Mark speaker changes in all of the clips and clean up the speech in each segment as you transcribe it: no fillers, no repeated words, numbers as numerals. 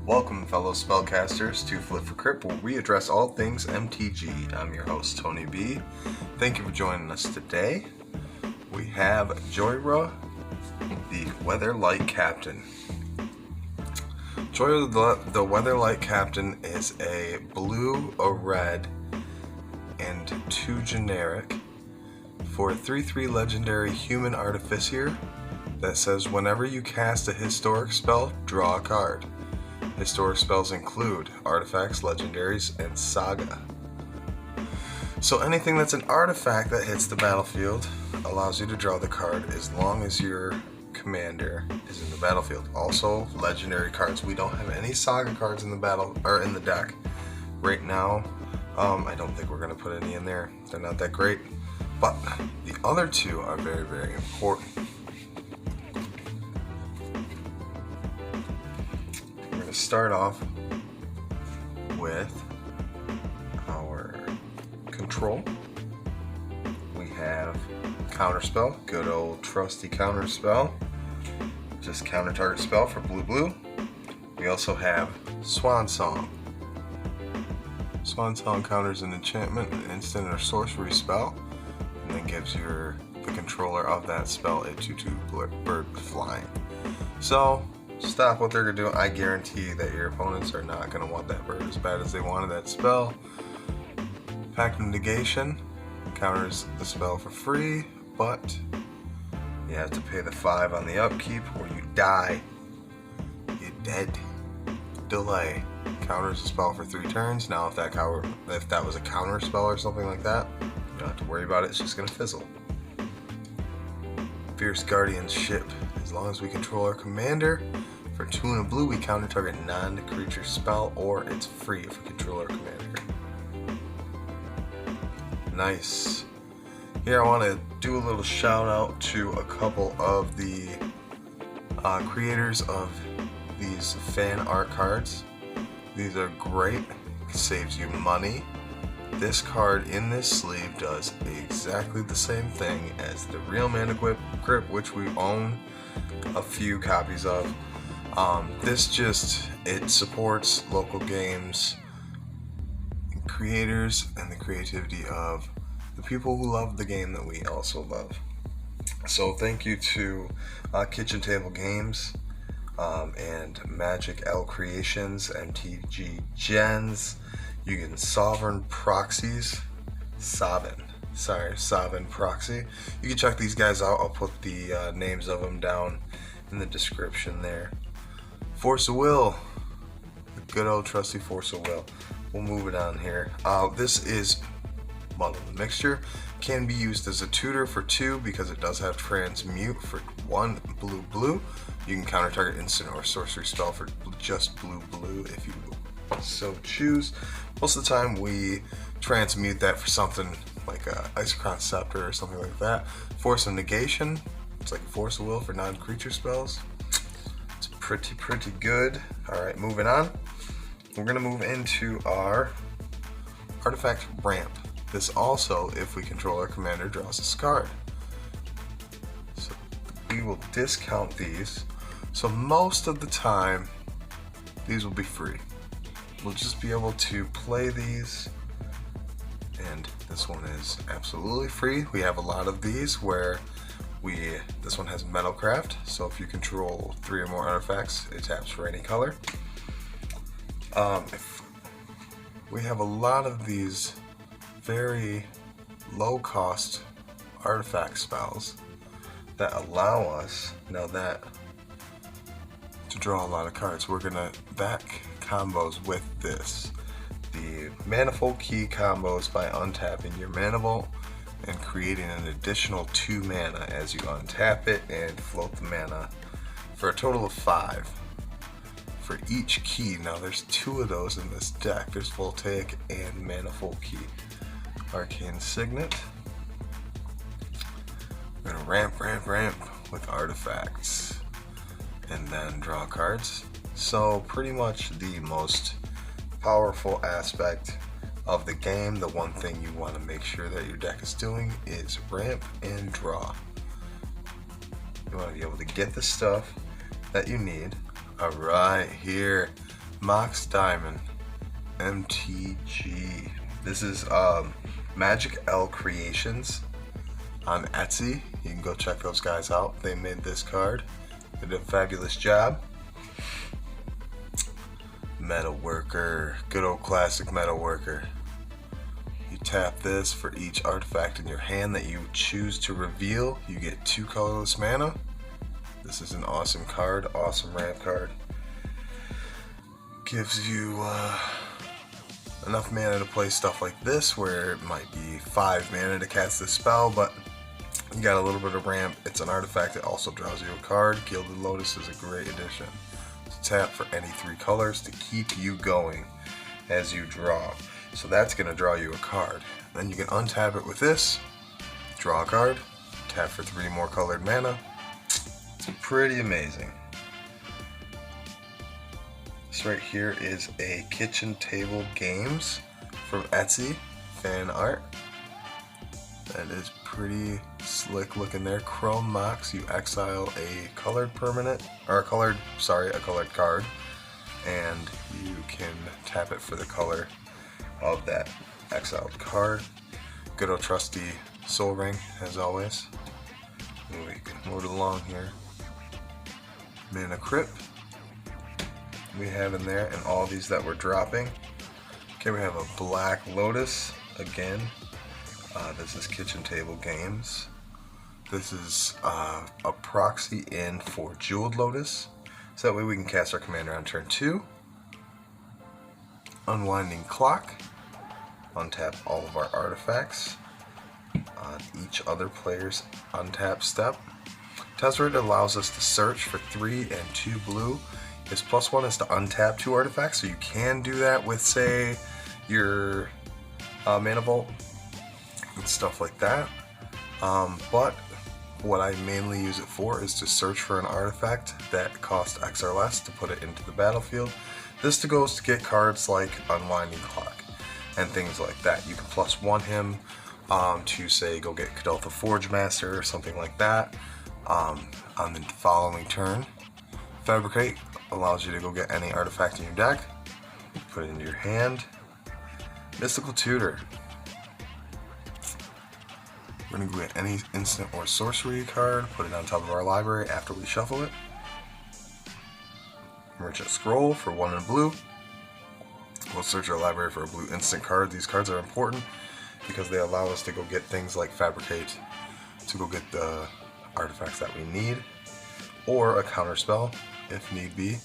Speaker 1: Welcome, fellow spellcasters, to Flip4Crypt, where we address all things MTG. I'm your host, Tony B. Thank you for joining us today. We have Jhoira, the Weatherlight Captain. Jhoira, the Weatherlight Captain, is a blue, a red, and 2 generic for a 3/3 legendary human artificer that says whenever you cast a historic spell, draw a card. Historic spells include artifacts, legendaries, and saga. So anything that's an artifact that hits the battlefield allows you to draw the card as long as your commander is in the battlefield. Also, legendary cards. We don't have any saga cards in the deck right now. I don't think we're gonna put any in there. They're not that great, but the other two are very, very important. Start off with our control. We have counterspell, good old trusty counterspell, just counter target spell for blue. We also have Swan Song. Swan Song counters an enchantment, an instant, or sorcery spell, and then gives the controller of that spell a 2/2 bird flying. So stop what they're doing. I guarantee that your opponents are not going to want that bird as bad as they wanted that spell. Pact of Negation counters the spell for free, but you have to pay the 5 on the upkeep or you die. You're dead. Delay counters the spell for 3 turns. Now if that was a counter spell or something like that, you don't have to worry about it. It's just going to fizzle. Fierce Guardianship. As long as we control our commander, for 2 and a blue, we counter target non-creature spell, or it's free if we control our commander. Nice. Here I want to do a little shout out to a couple of the creators of these fan art cards. These are great. It saves you money. This card in this sleeve does exactly the same thing as the real Mana Crypt, which we own a few copies of. It supports local games, creators, and the creativity of the people who love the game that we also love. So thank you to kitchentablegames and magiclcreations, mtgens. You can Sovereign Proxies, Sovereign Proxy. You can check these guys out. I'll put the names of them down in the description there. Force of Will, the good old trusty Force of Will. We'll move it on here. This is Muddle the Mixture. Can be used as a tutor for 2 because it does have transmute for 1 blue. You can counter target instant or sorcery spell for just blue if you so choose. Most of the time we transmute that for something like a Izzet Scepter or something like that. Force of Negation, it's like Force of Will for non-creature spells. It's pretty good. Alright, moving on. We're going to move into our artifact ramp. This also, if we control our commander, draws us a card. So we will discount these. So most of the time, these will be free. We'll just be able to play these, and this one is absolutely free. We have a lot of these where this one has Metalcraft, so if you control 3 or more artifacts, it taps for any color. We have a lot of these very low cost artifact spells that allow us to draw a lot of cards. We're gonna back combos with this. The Manifold Key combos by untapping your Mana Vault and creating an additional 2 mana as you untap it and float the mana for a total of 5 for each key. Now there's 2 of those in this deck. There's Voltaic and Manifold Key. Arcane Signet. We're gonna ramp with artifacts and then draw cards. So pretty much the most powerful aspect of the game, the one thing you want to make sure that your deck is doing is ramp and draw. You want to be able to get the stuff that you need. Alright, here Mox Diamond, MTG. This is magiclcreations on Etsy. You can go check those guys out. They made this card. They did a fabulous job. Metalworker, good old classic Metalworker. You tap this for each artifact in your hand that you choose to reveal. You get 2 colorless mana. This is an awesome card, awesome ramp card. Gives you enough mana to play stuff like this, where it might be 5 mana to cast this spell, but you got a little bit of ramp. It's an artifact that also draws you a card. Gilded Lotus is a great addition. Tap for any 3 colors to keep you going as you draw. So that's going to draw you a card. Then you can untap it with this, draw a card, tap for 3 more colored mana. It's pretty amazing. This right here is a Kitchen Table Games from Etsy fan art. That is pretty slick looking there. Chrome Mox, you exile a colored permanent, or a colored card, and you can tap it for the color of that exiled card. Good old trusty Soul Ring, as always. And we can move it along here. Mana Crypt we have in there, and all these that we're dropping. Okay, we have a Black Lotus again. This is Kitchen Table Games. This is a proxy in for Jeweled Lotus, so that way we can cast our commander on turn 2. Unwinding Clock. Untap all of our artifacts on each other player's untap step. Tezzeret allows us to search for 3 and 2 blue. His +1 is to untap 2 artifacts, so you can do that with, say, your Mana Vault and stuff like that. But what I mainly use it for is to search for an artifact that costs X or less to put it into the battlefield. This goes to get cards like Unwinding Clock and things like that. You can +1 him to, say, go get Kadoltha Forge Master or something like that on the following turn. Fabricate allows you to go get any artifact in your deck, put it into your hand. Mystical Tutor. We're going to go get any instant or sorcery card, put it on top of our library after we shuffle it. Merchant Scroll for 1 in blue. We'll search our library for a blue instant card. These cards are important because they allow us to go get things like Fabricate, to go get the artifacts that we need, or a counter spell if need be.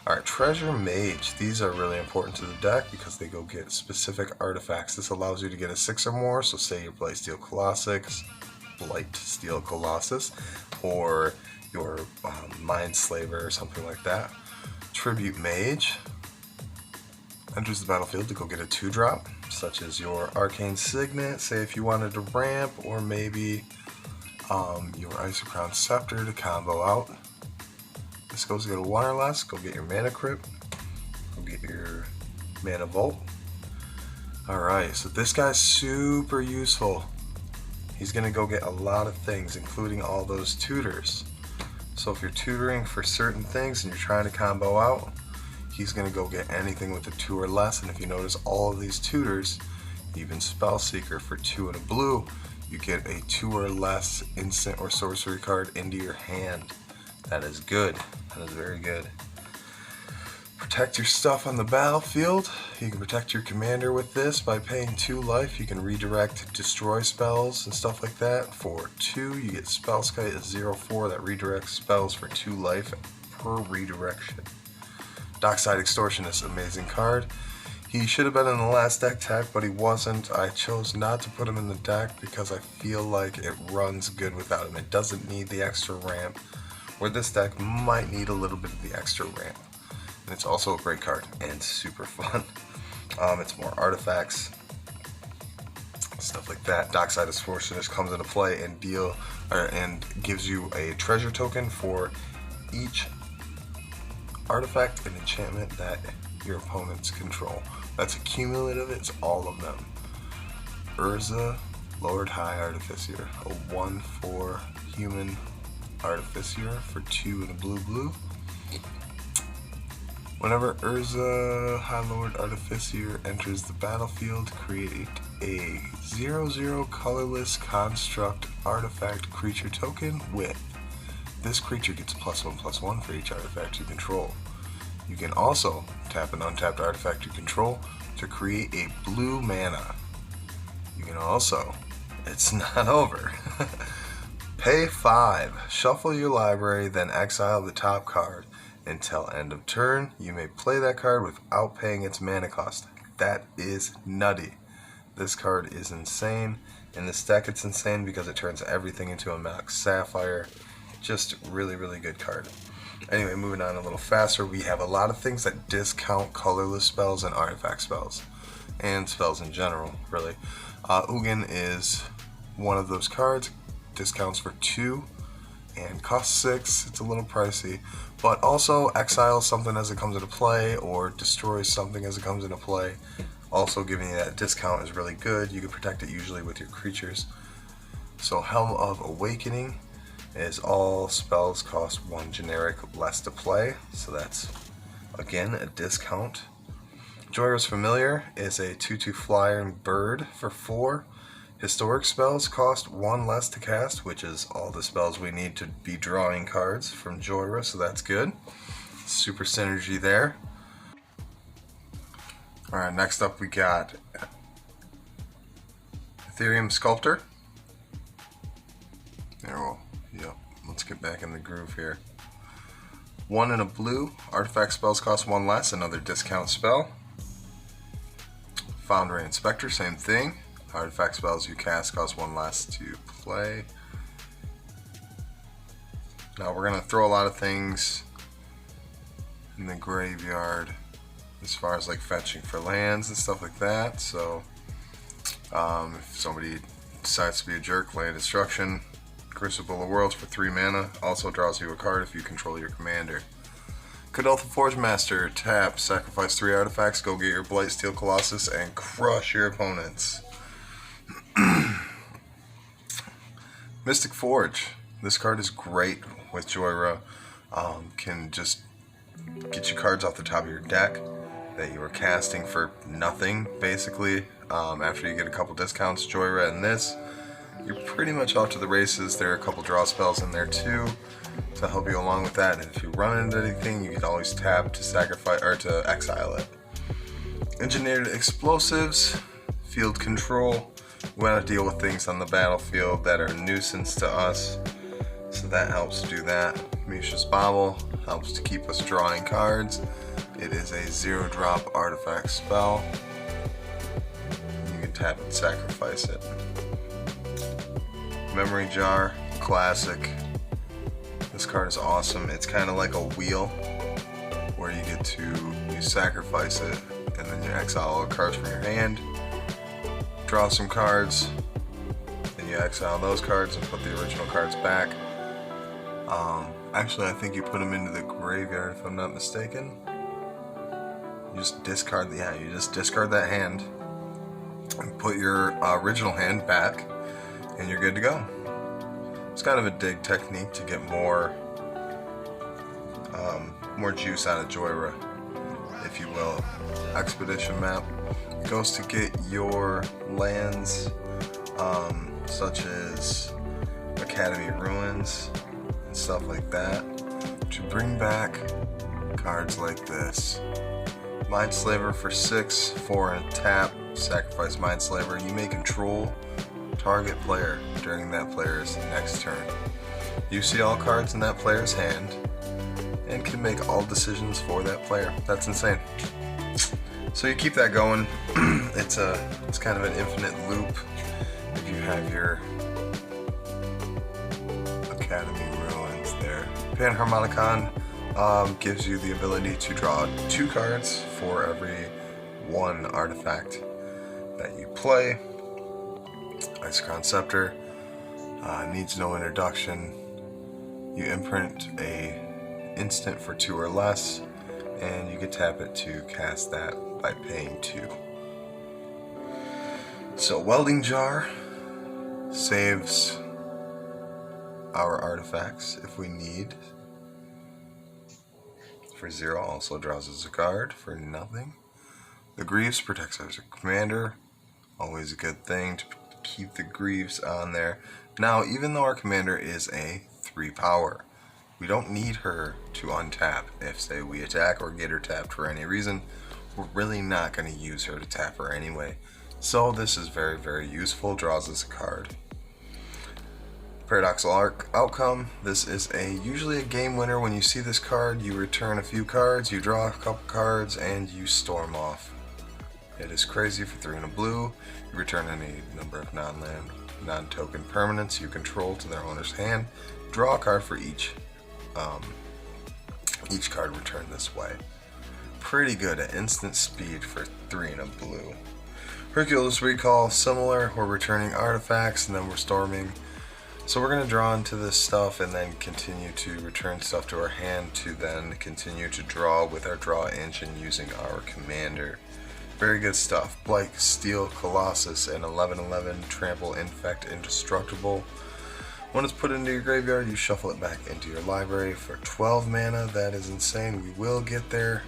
Speaker 1: Alright, Treasure Mage. These are really important to the deck because they go get specific artifacts. This allows you to get a 6 or more, so say you play Steel Colossus, Blight Steel Colossus, or your Mind Slaver or something like that. Tribute Mage enters the battlefield to go get a 2-drop, such as your Arcane Signet, say if you wanted to ramp, or maybe your Isochron Scepter to combo out. This goes to get a 1 or less, go get your Mana Crypt, go get your Mana Vault. Alright, so this guy's super useful. He's going to go get a lot of things, including all those tutors. So if you're tutoring for certain things and you're trying to combo out, he's going to go get anything with a 2 or less. And if you notice all of these tutors, even Spellseeker for 2 and a blue, you get a 2 or less instant or sorcery card into your hand. That is good. That is very good. Protect your stuff on the battlefield. You can protect your commander with this by paying 2 life. You can redirect destroy spells and stuff like that. For 2, you get Spellskite at 0/4 that redirects spells for 2 life per redirection. Dockside Extortionist, amazing card. He should have been in the last deck tag, but he wasn't. I chose not to put him in the deck because I feel like it runs good without him. It doesn't need the extra ramp, where this deck might need a little bit of the extra ramp. And it's also a great card and super fun. It's more artifacts, stuff like that. Dockside Extortionist comes into play and gives you a treasure token for each artifact and enchantment that your opponents control. That's a cumulative, it's all of them. Urza, Lord High Artificier, a 1/4 human Artificier for 2 and a blue. Whenever Urza, High Lord Artificier enters the battlefield, create a 0/0 colorless construct artifact creature token with. This creature gets +1/+1 for each artifact you control. You can also tap an untapped artifact you control to create a blue mana. You can also, it's not over, pay 5, shuffle your library, then exile the top card. Until end of turn, you may play that card without paying its mana cost. That is nutty. This card is insane. In this deck, it's insane because it turns everything into a Max Sapphire. Just really, really good card. Anyway, moving on a little faster, we have a lot of things that discount colorless spells and artifact spells. And spells in general, really. Ugin is one of those cards. Discounts for 2 and costs 6. It's a little pricey. But also exile something as it comes into play or destroy something as it comes into play. Also giving you that discount is really good. You can protect it usually with your creatures. So Helm of Awakening is all spells cost 1 generic less to play. So that's, again, a discount. Jhoira's Familiar is a 2/2 flyer and bird for 4. Historic spells cost 1 less to cast, which is all the spells we need to be drawing cards from Jhoira, so that's good. Super synergy there. Alright, next up we got Ethereum Sculptor. Let's get back in the groove here. 1 and a blue, artifact spells cost 1 less, another discount spell. Foundry Inspector, same thing. Artifact spells you cast cost 1 less to play. Now we're going to throw a lot of things in the graveyard as far as like fetching for lands and stuff like that. So if somebody decides to be a jerk, Land Destruction, Crucible of Worlds for 3 mana, also draws you a card if you control your commander. Kadoltha Forge Master, tap, sacrifice 3 artifacts, go get your Blightsteel Colossus and crush your opponents. Mystic Forge. This card is great with Jhoira. Can just get you cards off the top of your deck that you were casting for nothing, basically. After you get a couple discounts, Jhoira and this, you're pretty much off to the races. There are a couple draw spells in there too to help you along with that. And if you run into anything, you can always tap to sacrifice or to exile it. Engineered Explosives, Field Control. We want to deal with things on the battlefield that are a nuisance to us, so that helps do that. Mishra's Bauble helps to keep us drawing cards. It is a 0-drop artifact spell. You can tap and sacrifice it. Memory Jar, classic. This card is awesome. It's kind of like a wheel where you sacrifice it and then you exile all the cards from your hand. Draw some cards, then you exile those cards and put the original cards back. Actually, I think you put them into the graveyard if I'm not mistaken. You just discard that hand and put your original hand back and you're good to go. It's kind of a dig technique to get more juice out of Jhoira, if you will. Expedition Map goes to get your lands, such as Academy Ruins and stuff like that, to bring back cards like this. Mindslaver for 6, 4 and a tap, sacrifice Mindslaver. You may control target player during that player's next turn. You see all cards in that player's hand and can make all decisions for that player. That's insane. So you keep that going. It's kind of an infinite loop if you have your Academy Ruins there. Panharmonicon gives you the ability to draw 2 cards for every 1 artifact that you play. Icecrown Scepter needs no introduction. You imprint a instant for 2 or less, and you can tap it to cast that by paying 2. So Welding Jar saves our artifacts if we need. for 0 also draws us a card for nothing. The Greaves protects our commander. Always a good thing to keep the Greaves on there. Now, even though our commander is a 3 power, we don't need her to untap. If, say, we attack or get her tapped for any reason, we're really not going to use her to tap her anyway. So this is very, very useful. Draws us a card. Paradoxical outcome. This is usually a game winner. When you see this card, you return a few cards, you draw a couple cards, and you storm off. It is crazy for 3 and a blue. You return any number of non-land, non-token permanents you control to their owner's hand. Draw a card for each card returned this way. Pretty good at instant speed for 3 and a blue. Hercules Recall, similar. We're returning artifacts and then we're storming. So we're going to draw into this stuff and then continue to return stuff to our hand to then continue to draw with our draw engine using our commander. Very good stuff. Blight, Steel, Colossus, and 11/11, Trample, Infect, Indestructible. When it's put into your graveyard, you shuffle it back into your library for 12 mana. That is insane. We will get there.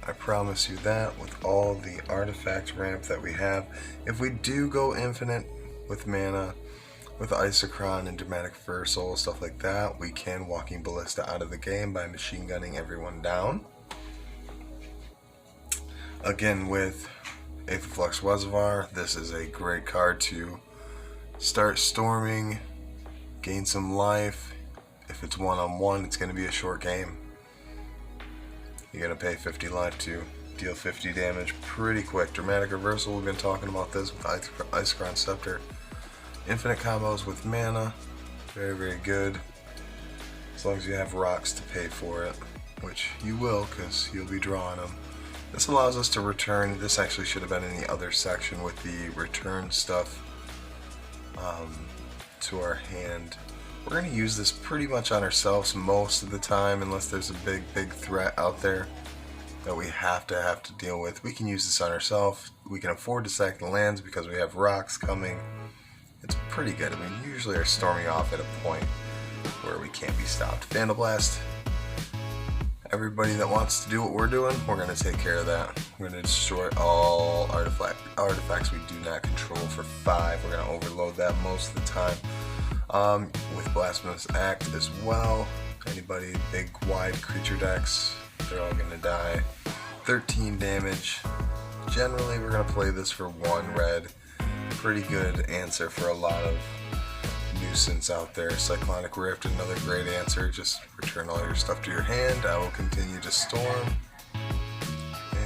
Speaker 1: I promise you that with all the artifact ramp that we have. If we do go infinite with mana, with Isochron and Dramatic Reversal, stuff like that, we can Walking Ballista out of the game by machine gunning everyone down. Again, with Aetherflux Reservoir, this is a great card to start storming, gain some life. If it's one-on-one, it's going to be a short game. You're going to pay 50 life to deal 50 damage pretty quick. Dramatic Reversal, we've been talking about this with Isochron Scepter. Infinite combos with mana, very, very good. As long as you have rocks to pay for it, which you will because you'll be drawing them. This allows us to return. This actually should have been in the other section with the return stuff to our hand. We're going to use this pretty much on ourselves most of the time unless there's a big threat out there that we have to deal with. We can use this on ourselves. We can afford to sack the lands because we have rocks coming. It's pretty good. I mean, usually are storming off at a point where we can't be stopped. Vandal Blast. Everybody that wants to do what we're doing, we're going to take care of that. We're going to destroy all artifacts we do not control for 5. We're going to overload that most of the time. With Blasphemous Act as well. Anybody big wide creature decks, they're all going to die. 13 damage. Generally, we're going to play this for 1 red. Pretty good answer for a lot of nuisance out there. Cyclonic Rift, another great answer. Just return all your stuff to your hand. I will continue to storm.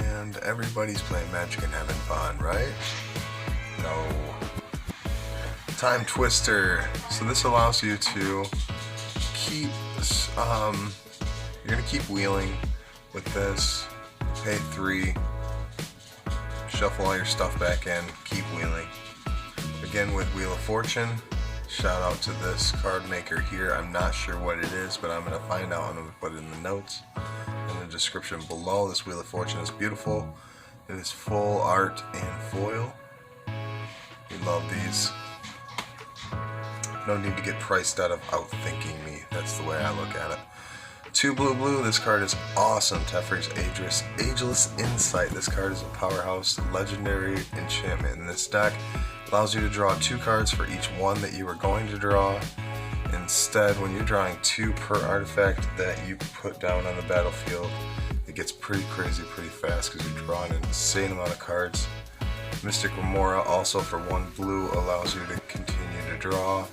Speaker 1: And everybody's playing Magic and having fun, right? No. Time Twister. So this allows you to keep, you're going to keep wheeling with this. Pay 3. Shuffle all your stuff back in. Keep wheeling. Again with Wheel of Fortune, shout out to this card maker here. I'm not sure what it is, but I'm going to find out. I'm going to put it in the notes in the description below. This Wheel of Fortune is beautiful. It is full art and foil. We love these. No need to get priced out of outthinking me. That's the way I look at it. 2 blue. This card is awesome. Teferi's Ageless Insight. This card is a powerhouse legendary enchantment in this deck. Allows you to draw 2 cards for each one that you were going to draw. Instead, when you're drawing 2 per artifact that you put down on the battlefield, it gets pretty crazy pretty fast because you're drawing an insane amount of cards. Mystic Remora, also for 1 blue, allows you to continue to draw.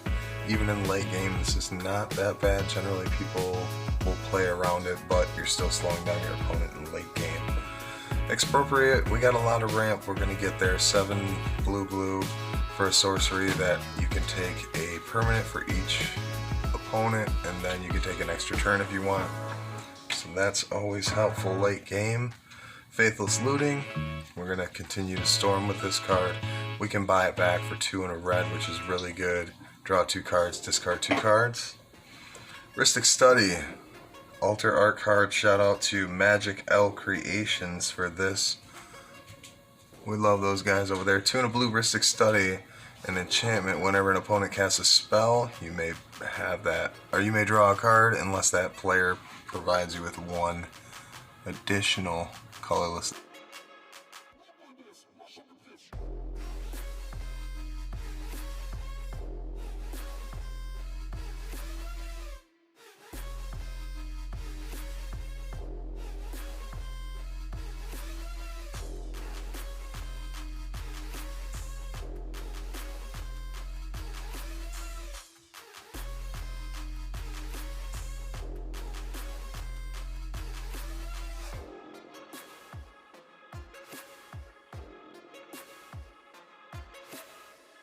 Speaker 1: Even in late game, this is not that bad. Generally, people will play around it, but you're still slowing down your opponent in late game. Expropriate, we got a lot of ramp. We're going to get there. 7 blue for a sorcery that you can take a permanent for each opponent, and then you can take an extra turn if you want. So that's always helpful late game. Faithless Looting, we're going to continue to storm with this card. We can buy it back for 2 and a red, which is really good. Draw 2 cards, discard 2 cards. Rhystic Study, Alter Art card. Shout out to magiclcreations for this. We love those guys over there. 2 and a blue Rhystic Study, an enchantment. Whenever an opponent casts a spell, you may have that, or you may draw a card unless that player provides you with 1 additional colorless